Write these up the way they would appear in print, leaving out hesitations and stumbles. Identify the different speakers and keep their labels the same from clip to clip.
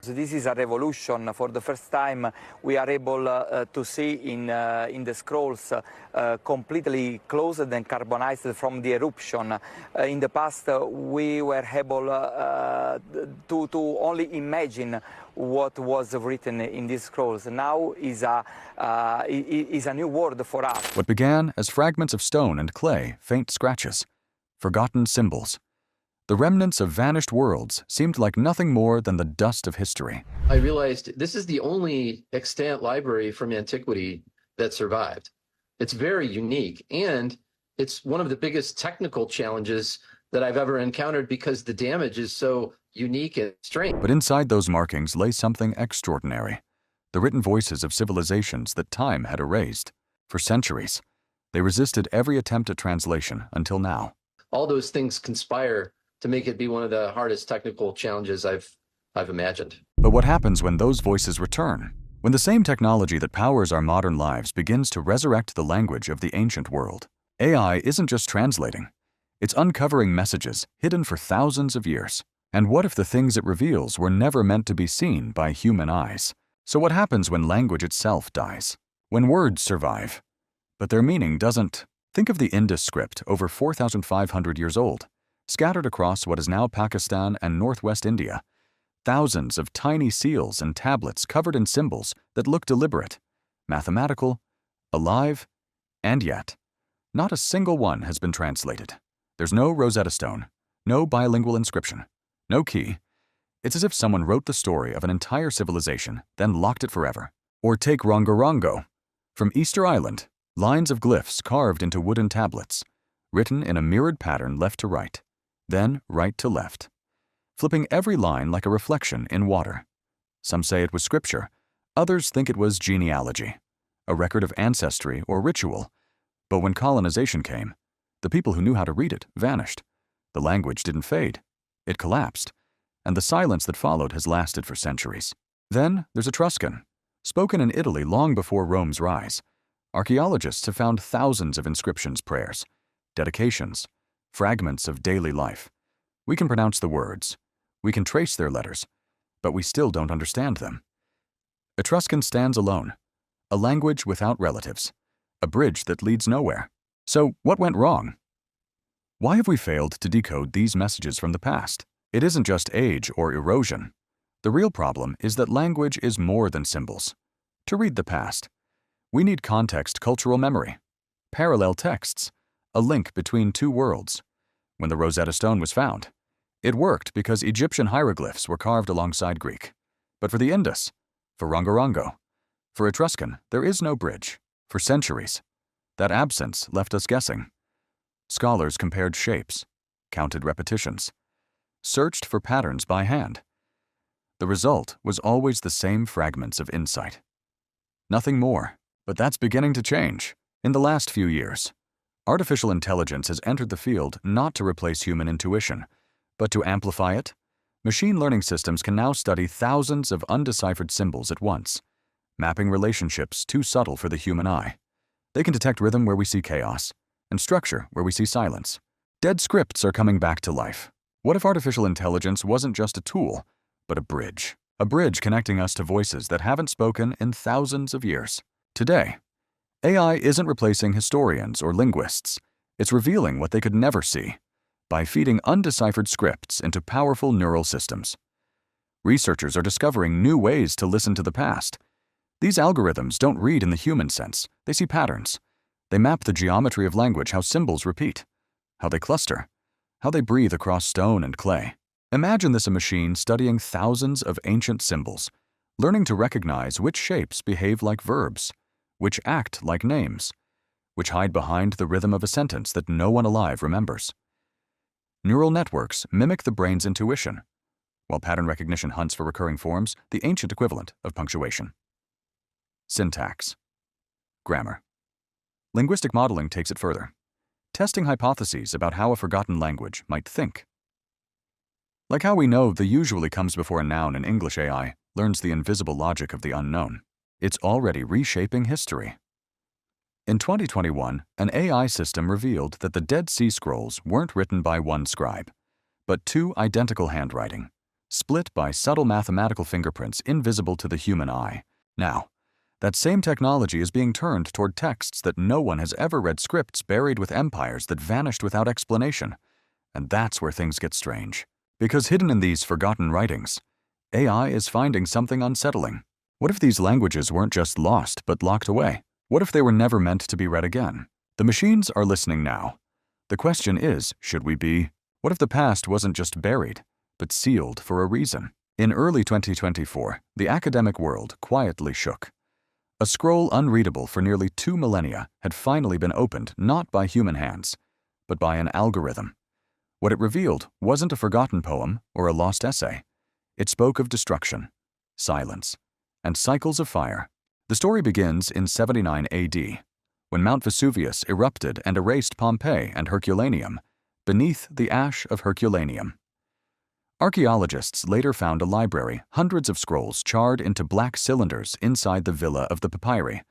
Speaker 1: So this is a revolution. For the first time, we are able to see in the scrolls completely closed and carbonized from the eruption. In the past, we were able to only imagine what was written in these scrolls. Now is a new world for us.
Speaker 2: What began as fragments of stone and clay, faint scratches, forgotten symbols. The remnants of vanished worlds seemed like nothing more than the dust of history.
Speaker 3: I realized this is the only extant library from antiquity that survived. It's very unique, and it's one of the biggest technical challenges that I've ever encountered because the damage is so unique and strange.
Speaker 2: But inside those markings lay something extraordinary. The written voices of civilizations that time had erased. For centuries, they resisted every attempt at translation until now.
Speaker 3: All those things conspire to make it be one of the hardest technical challenges I've imagined.
Speaker 2: But what happens when those voices return? When the same technology that powers our modern lives begins to resurrect the language of the ancient world? AI isn't just translating. It's uncovering messages hidden for thousands of years. And what if the things it reveals were never meant to be seen by human eyes? So what happens when language itself dies? When words survive, but their meaning doesn't? Think of the Indus script, over 4,500 years old. Scattered across what is now Pakistan and northwest India, thousands of tiny seals and tablets covered in symbols that look deliberate, mathematical, alive, and yet, not a single one has been translated. There's no Rosetta Stone, no bilingual inscription, no key. It's as if someone wrote the story of an entire civilization, then locked it forever. Or take Rongorongo. From Easter Island, lines of glyphs carved into wooden tablets, written in a mirrored pattern left to right, then right to left, flipping every line like a reflection in water. Some say it was scripture, others think it was genealogy, a record of ancestry or ritual. But when colonization came, the people who knew how to read it vanished. The language didn't fade, it collapsed, and the silence that followed has lasted for centuries. Then there's Etruscan, spoken in Italy long before Rome's rise. Archaeologists have found thousands of inscriptions, prayers, dedications, fragments of daily life. We can pronounce the words, we can trace their letters, but we still don't understand them. Etruscan stands alone, a language without relatives, a bridge that leads nowhere. So what went wrong? Why have we failed to decode these messages from the past? It isn't just age or erosion. The real problem is that language is more than symbols. To read the past, we need context, cultural memory, parallel texts, a link between two worlds. When the Rosetta Stone was found, it worked because Egyptian hieroglyphs were carved alongside Greek. But for the Indus, for Rongorongo, for Etruscan, there is no bridge. For centuries, that absence left us guessing. Scholars compared shapes, counted repetitions, searched for patterns by hand. The result was always the same fragments of insight. Nothing more, but that's beginning to change. In the last few years, artificial intelligence has entered the field not to replace human intuition, but to amplify it. Machine learning systems can now study thousands of undeciphered symbols at once, mapping relationships too subtle for the human eye. They can detect rhythm where we see chaos, and structure where we see silence. Dead scripts are coming back to life. What if artificial intelligence wasn't just a tool, but a bridge? A bridge connecting us to voices that haven't spoken in thousands of years. Today, AI isn't replacing historians or linguists. It's revealing what they could never see by feeding undeciphered scripts into powerful neural systems. Researchers are discovering new ways to listen to the past. These algorithms don't read in the human sense. They see patterns. They map the geometry of language, how symbols repeat, how they cluster, how they breathe across stone and clay. Imagine this a machine studying thousands of ancient symbols, learning to recognize which shapes behave like verbs, which act like names, which hide behind the rhythm of a sentence that no one alive remembers. Neural networks mimic the brain's intuition, while pattern recognition hunts for recurring forms, the ancient equivalent of punctuation. Syntax. Grammar. Linguistic modeling takes it further, testing hypotheses about how a forgotten language might think. Like how we know the usually comes before a noun in English AI learns the invisible logic of the unknown. It's already reshaping history. In 2021, an AI system revealed that the Dead Sea Scrolls weren't written by one scribe, but two identical handwriting, split by subtle mathematical fingerprints invisible to the human eye. Now, that same technology is being turned toward texts that no one has ever read, scripts buried with empires that vanished without explanation. And that's where things get strange. Because hidden in these forgotten writings, AI is finding something unsettling. What if these languages weren't just lost but locked away? What if they were never meant to be read again? The machines are listening now. The question is, should we be? What if the past wasn't just buried, but sealed for a reason? In early 2024, the academic world quietly shook. A scroll unreadable for nearly 2 millennia had finally been opened not by human hands, but by an algorithm. What it revealed wasn't a forgotten poem or a lost essay. It spoke of destruction, silence, and cycles of fire. The story begins in 79 AD, when Mount Vesuvius erupted and erased Pompeii and Herculaneum beneath the ash of Herculaneum. Archaeologists later found a library, hundreds of scrolls charred into black cylinders inside the Villa of the Papyri,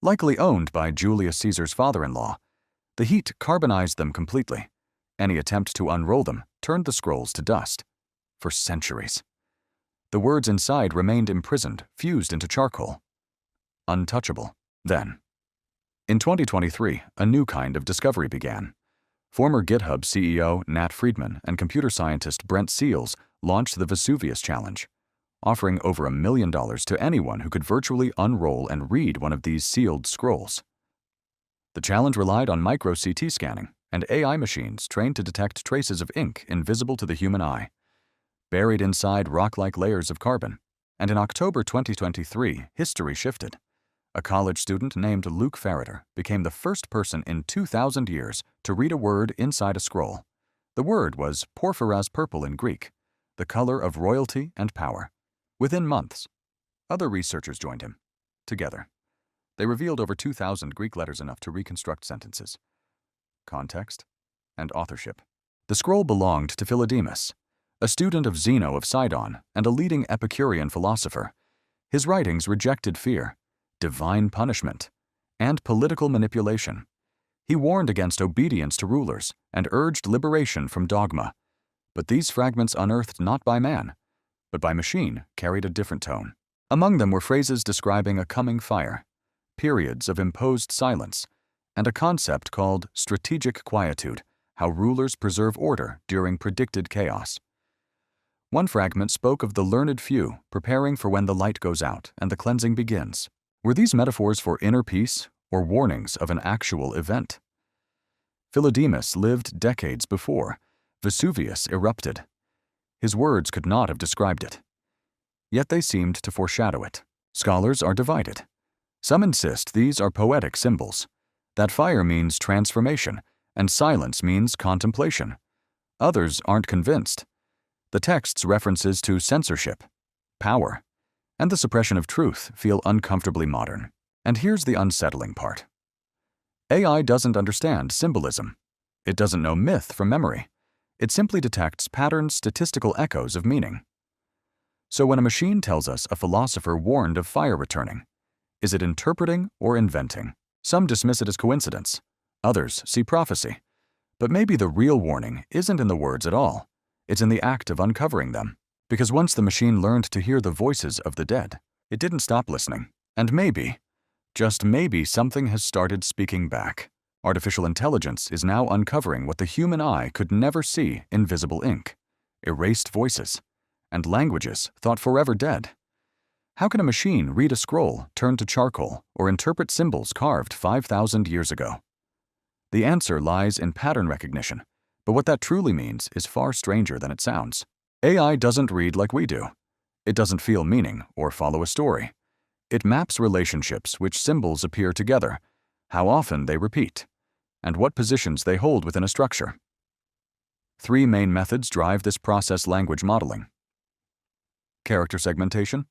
Speaker 2: likely owned by Julius Caesar's father-in-law. The heat carbonized them completely. Any attempt to unroll them turned the scrolls to dust. For centuries. The words inside remained imprisoned, fused into charcoal. Untouchable. Then, in 2023, a new kind of discovery began. Former GitHub CEO Nat Friedman and computer scientist Brent Seals launched the Vesuvius Challenge, offering over $1 million to anyone who could virtually unroll and read one of these sealed scrolls. The challenge relied on micro-CT scanning and AI machines trained to detect traces of ink invisible to the human eye, buried inside rock-like layers of carbon. And in October 2023, history shifted. A college student named Luke Farrader became the first person in 2,000 years to read a word inside a scroll. The word was porphyras purple in Greek, the color of royalty and power. Within months, other researchers joined him. Together, they revealed over 2,000 Greek letters, enough to reconstruct sentences, context, and authorship. The scroll belonged to Philodemus, a student of Zeno of Sidon and a leading Epicurean philosopher. His writings rejected fear, divine punishment, and political manipulation. He warned against obedience to rulers and urged liberation from dogma. But these fragments, unearthed not by man, but by machine, carried a different tone. Among them were phrases describing a coming fire, periods of imposed silence, and a concept called strategic quietude, how rulers preserve order during predicted chaos. One fragment spoke of the learned few preparing for when the light goes out and the cleansing begins. Were these metaphors for inner peace or warnings of an actual event? Philodemus lived decades before Vesuvius erupted. His words could not have described it. Yet they seemed to foreshadow it. Scholars are divided. Some insist these are poetic symbols, that fire means transformation and silence means contemplation. Others aren't convinced. The text's references to censorship, power, and the suppression of truth feel uncomfortably modern. And here's the unsettling part. AI doesn't understand symbolism. It doesn't know myth from memory. It simply detects patterns, statistical echoes of meaning. So when a machine tells us a philosopher warned of fire returning, is it interpreting or inventing? Some dismiss it as coincidence. Others see prophecy. But maybe the real warning isn't in the words at all. It's in the act of uncovering them. Because once the machine learned to hear the voices of the dead, it didn't stop listening. And maybe, just maybe, something has started speaking back. Artificial intelligence is now uncovering what the human eye could never see: invisible ink, erased voices, and languages thought forever dead. How can a machine read a scroll turned to charcoal or interpret symbols carved 5,000 years ago? The answer lies in pattern recognition, but what that truly means is far stranger than it sounds. AI doesn't read like we do. It doesn't feel meaning or follow a story. It maps relationships, which symbols appear together, how often they repeat, and what positions they hold within a structure. 3 main methods drive this process: language modeling, character segmentation,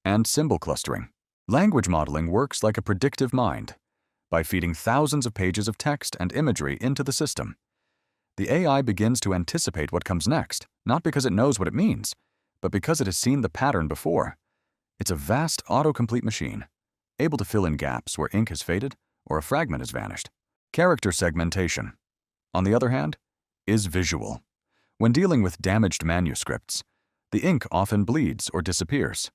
Speaker 2: and symbol clustering. Language modeling works like a predictive mind. By feeding thousands of pages of text and imagery into the system, the AI begins to anticipate what comes next, not because it knows what it means, but because it has seen the pattern before. It's a vast autocomplete machine, able to fill in gaps where ink has faded or a fragment has vanished. Character segmentation, on the other hand, is visual. When dealing with damaged manuscripts, The ink often bleeds or disappears.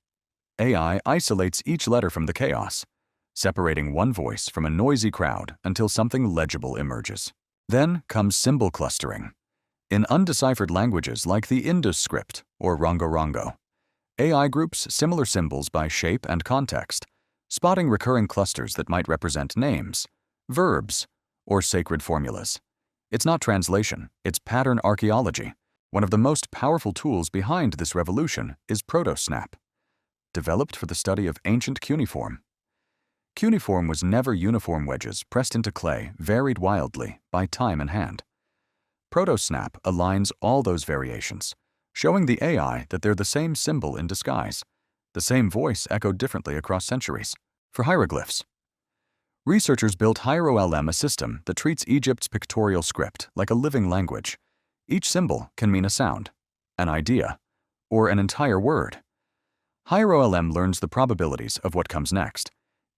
Speaker 2: AI isolates each letter from the chaos, separating one voice from a noisy crowd until something legible emerges. Then comes symbol clustering. In undeciphered languages like the Indus script or Rongo-Rongo, AI groups similar symbols by shape and context, spotting recurring clusters that might represent names, verbs, or sacred formulas. It's not translation, it's pattern archaeology. One of the most powerful tools behind this revolution is ProtoSnap, developed for the study of ancient cuneiform. Cuneiform was never uniform wedges pressed into clay, varied wildly by time and hand. ProtoSnap aligns all those variations, showing the AI that they're the same symbol in disguise, the same voice echoed differently across centuries. For hieroglyphs, researchers built HieroLM, a system that treats Egypt's pictorial script like a living language. Each symbol can mean a sound, an idea, or an entire word. HieroLM learns the probabilities of what comes next,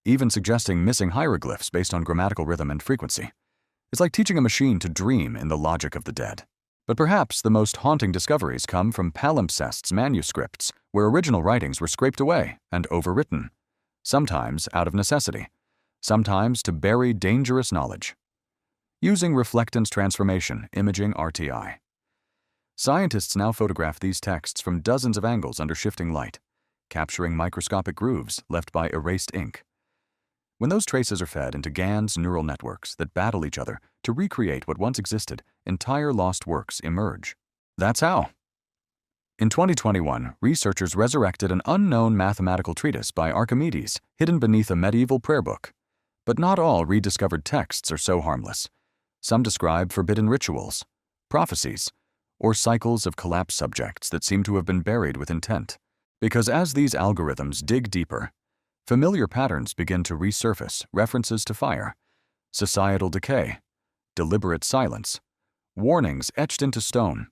Speaker 2: even suggesting missing hieroglyphs based on grammatical rhythm and frequency. It's like teaching a machine to dream in the logic of the dead. But perhaps the most haunting discoveries come from palimpsests manuscripts, where original writings were scraped away and overwritten, sometimes out of necessity, sometimes to bury dangerous knowledge. Using reflectance transformation imaging RTI, scientists now photograph these texts from dozens of angles under shifting light, capturing microscopic grooves left by erased ink. When those traces are fed into GAN's neural networks that battle each other to recreate what once existed, entire lost works emerge. That's how. In 2021, researchers resurrected an unknown mathematical treatise by Archimedes hidden beneath a medieval prayer book. But not all rediscovered texts are so harmless. Some describe forbidden rituals, prophecies, or cycles of collapsed subjects that seem to have been buried with intent. Because as these algorithms dig deeper, familiar patterns begin to resurface, references to fire, societal decay, deliberate silence, warnings etched into stone,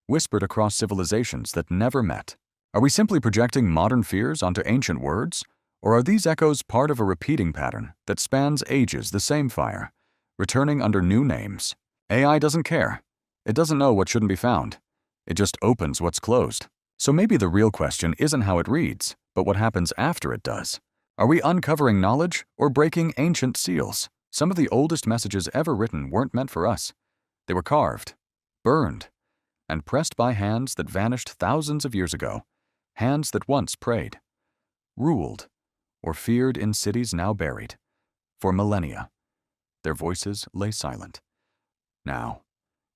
Speaker 2: whispered across civilizations that never met. Are we simply projecting modern fears onto ancient words? Or are these echoes part of a repeating pattern that spans ages, the same fire, returning under new names? AI doesn't care. It doesn't know what shouldn't be found. It just opens what's closed. So maybe the real question isn't how it reads, but what happens after it does. Are we uncovering knowledge or breaking ancient seals? Some of the oldest messages ever written weren't meant for us. They were carved, burned, and pressed by hands that vanished thousands of years ago, hands that once prayed, ruled, or feared in cities now buried. For millennia, their voices lay silent. Now,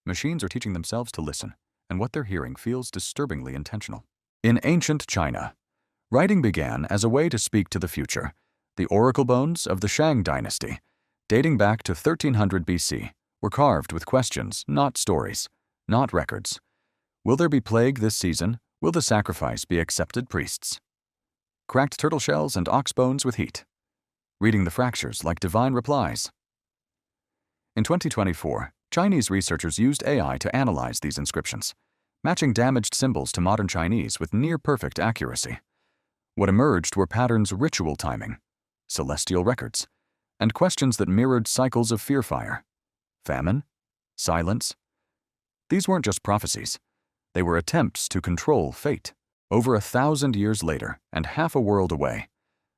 Speaker 2: machines are teaching themselves to listen, and what they're hearing feels disturbingly intentional. In ancient China, writing began as a way to speak to the future. The oracle bones of the Shang dynasty, dating back to 1300 BC, were carved with questions, not stories, not records. Will there be plague this season? Will the sacrifice be accepted priests? Cracked turtle shells and ox bones with heat, reading the fractures like divine replies. In 2024, Chinese researchers used AI to analyze these inscriptions, matching damaged symbols to modern Chinese with near-perfect accuracy. What emerged were patterns ritual timing, celestial records, and questions that mirrored cycles of fear fire, famine, silence. These weren't just prophecies. They were attempts to control fate. Over 1,000 years later, and half a world away,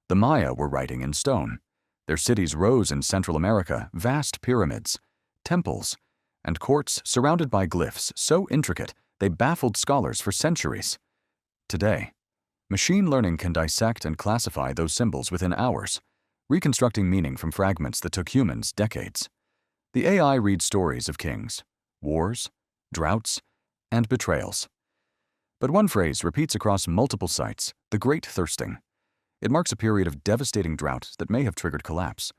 Speaker 2: the Maya were writing in stone. Their cities rose in Central America, vast pyramids, temples, and courts surrounded by glyphs so intricate they baffled scholars for centuries. Today, machine learning can dissect and classify those symbols within hours, reconstructing meaning from fragments that took humans decades. The AI reads stories of kings, wars, droughts, and betrayals. But one phrase repeats across multiple sites: the Great Thirsting. It marks a period of devastating drought that may have triggered collapse.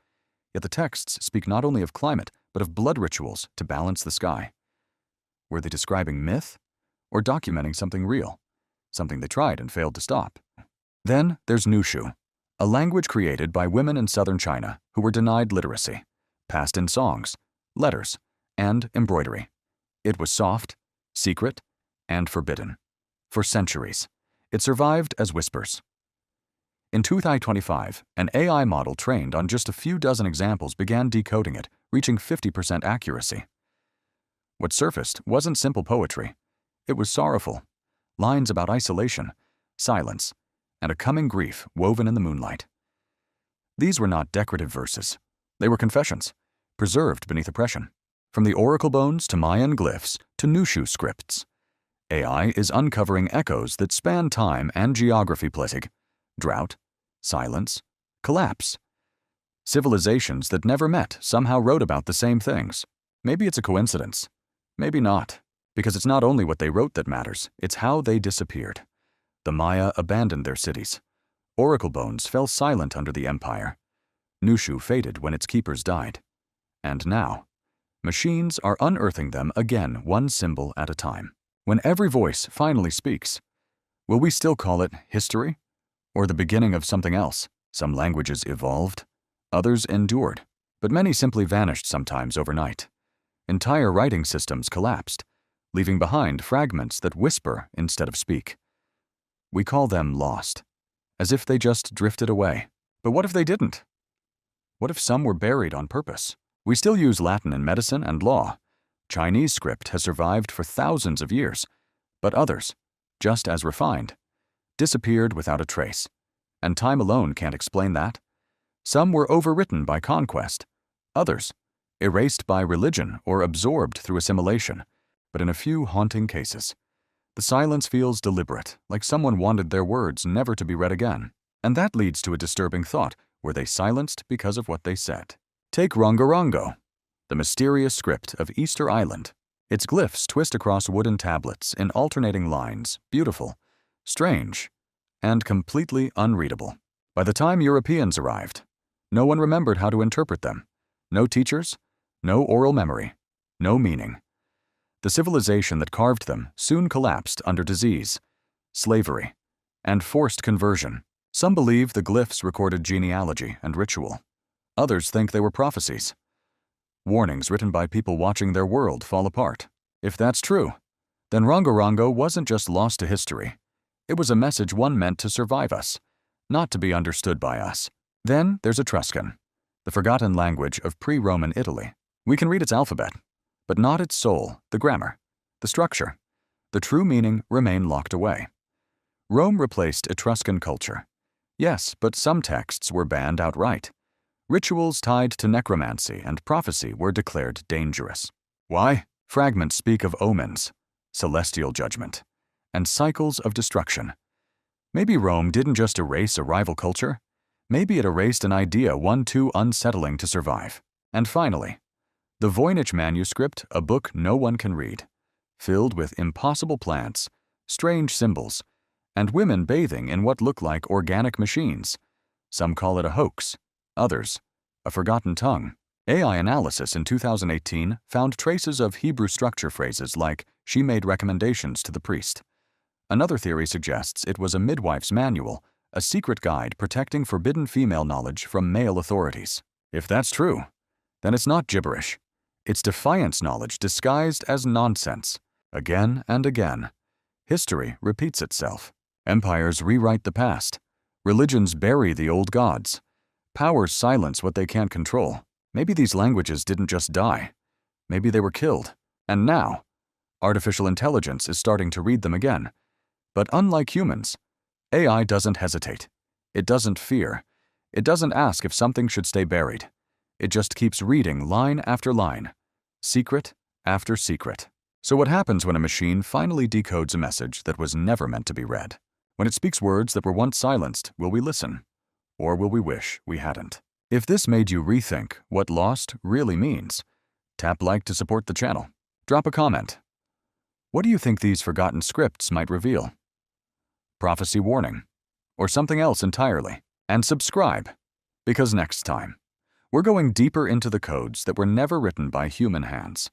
Speaker 2: Yet the texts speak not only of climate, but of blood rituals to balance the sky. Were they describing myth or documenting something real, something they tried and failed to stop? Then there's Nushu, a language created by women in southern China who were denied literacy, passed in songs, letters, and embroidery. It was soft, secret, and forbidden. For centuries, it survived as whispers. In 2025, an AI model trained on just a few dozen examples began decoding it, reaching 50% accuracy. What surfaced wasn't simple poetry. It was sorrowful, lines about isolation, silence, and a coming grief woven in the moonlight. These were not decorative verses. They were confessions, preserved beneath oppression. From the oracle bones to Mayan glyphs to Nushu scripts, AI is uncovering echoes that span time and geography: plague, drought, silence, collapse. Civilizations that never met somehow wrote about the same things. Maybe it's a coincidence. Maybe not, because it's not only what they wrote that matters, it's how they disappeared. The Maya abandoned their cities. Oracle bones fell silent under the empire. Nushu faded when its keepers died. And now, machines are unearthing them again, one symbol at a time. When every voice finally speaks, will we still call it history? Or the beginning of something else? Some languages evolved, others endured, but many simply vanished sometimes overnight. Entire writing systems collapsed, leaving behind fragments that whisper instead of speak. We call them lost, as if they just drifted away. But what if they didn't? What if some were buried on purpose? We still use Latin in medicine and law. Chinese script has survived for thousands of years, but others, just as refined, disappeared without a trace. And time alone can't explain that. Some were overwritten by conquest, others erased by religion or absorbed through assimilation. But in a few haunting cases, the silence feels deliberate, like someone wanted their words never to be read again. And that leads to a disturbing thought: were they silenced because of what they said? Take Rongorongo, the mysterious script of Easter Island. Its glyphs twist across wooden tablets in alternating lines, beautiful, strange, and completely unreadable. By the time Europeans arrived, no one remembered how to interpret them. No teachers, no oral memory, no meaning. The civilization that carved them soon collapsed under disease, slavery, and forced conversion. Some believe the glyphs recorded genealogy and ritual. Others think they were prophecies, warnings written by people watching their world fall apart. If that's true, then Rongorongo wasn't just lost to history. It was a message one meant to survive us, not to be understood by us. Then there's Etruscan, the forgotten language of pre-Roman Italy. We can read its alphabet, but not its soul, the grammar, the structure. The true meaning remain locked away. Rome replaced Etruscan culture. Yes, but some texts were banned outright. Rituals tied to necromancy and prophecy were declared dangerous. Why? Fragments speak of omens, celestial judgment, and cycles of destruction. Maybe Rome didn't just erase a rival culture. Maybe it erased an idea one too unsettling to survive. And finally, the Voynich manuscript, a book no one can read, filled with impossible plants, strange symbols, and women bathing in what look like organic machines. Some call it a hoax, others, a forgotten tongue. AI analysis in 2018 found traces of Hebrew structure phrases like, "She made recommendations to the priest." Another theory suggests it was a midwife's manual, a secret guide protecting forbidden female knowledge from male authorities. If that's true, then it's not gibberish. It's defiance knowledge disguised as nonsense. Again and again, history repeats itself. Empires rewrite the past. Religions bury the old gods. Powers silence what they can't control. Maybe these languages didn't just die. Maybe they were killed. And now, artificial intelligence is starting to read them again. But unlike humans, AI doesn't hesitate. It doesn't fear. It doesn't ask if something should stay buried. It just keeps reading line after line, secret after secret. So what happens when a machine finally decodes a message that was never meant to be read? When it speaks words that were once silenced, will we listen? Or will we wish we hadn't? If this made you rethink what lost really means, tap like to support the channel. Drop a comment. What do you think these forgotten scripts might reveal? Prophecy warning, or something else entirely? And subscribe, because next time, we're going deeper into the codes that were never written by human hands.